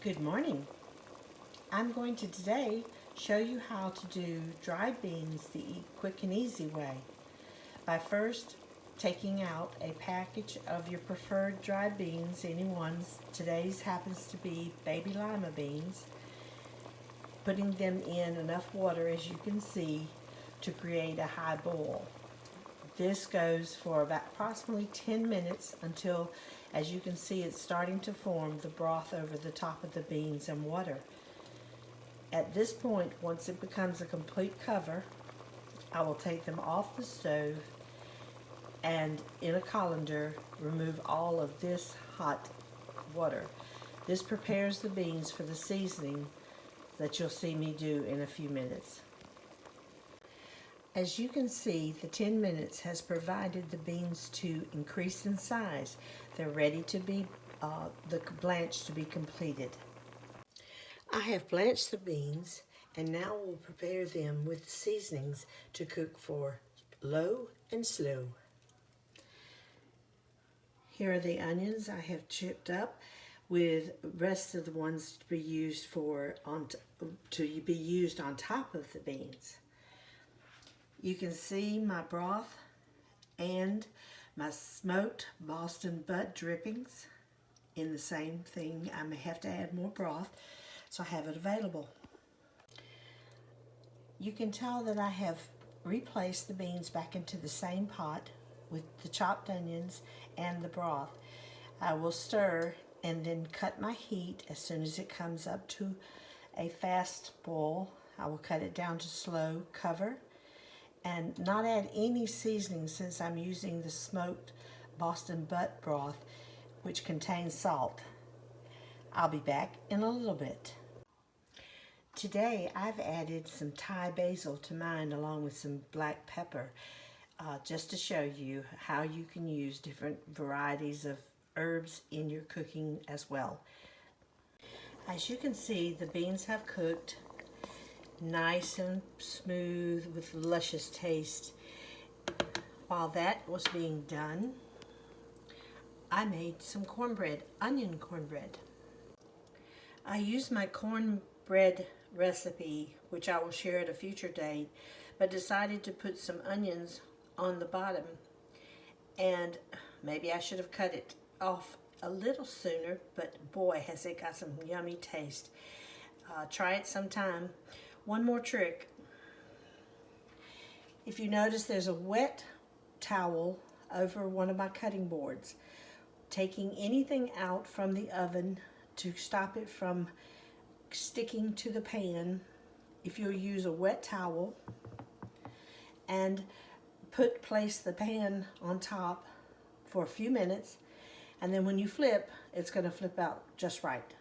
Good morning. I'm going to today show you how to do dried beans the quick and easy way by first taking out a package of your preferred dried beans, anyone's. Today's happens to be baby lima beans, putting them in enough water, as you can see, to create a high boil. This goes for about approximately 10 minutes until, as you can see, it's starting to form the broth over the top of the beans and water. At this point, once it becomes a complete cover, I will take them off the stove and in a colander remove all of this hot water. This prepares the beans for the seasoning that you'll see me do in a few minutes. As you can see, the 10 minutes has provided the beans to increase in size. They're ready to be, the blanch to be completed. I have blanched the beans and now we'll prepare them with seasonings to cook for low and slow. Here are the onions I have chipped up with the rest of the ones to be used on top of the beans. You can see my broth and my smoked Boston butt drippings in the same thing. I may have to add more broth, so I have it available. You can tell that I have replaced the beans back into the same pot with the chopped onions and the broth. I will stir and then cut my heat as soon as it comes up to a fast boil. I will cut it down to slow, cover, and not add any seasoning since I'm using the smoked Boston butt broth, which contains salt. I'll be back in a little bit. Today I've added some Thai basil to mine along with some black pepper, just to show you how you can use different varieties of herbs in your cooking as well. As you can see, the beans have cooked nice and smooth with luscious taste. While that was being done, I made some cornbread, onion cornbread. I used my cornbread recipe, which I will share at a future date, but decided to put some onions on the bottom, and maybe I should have cut it off a little sooner, but boy, has it got some yummy taste. Try it sometime. One more trick. If you notice, there's a wet towel over one of my cutting boards. Taking anything out from the oven to stop it from sticking to the pan, if you'll use a wet towel and place the pan on top for a few minutes, and then when you flip, it's going to flip out just right.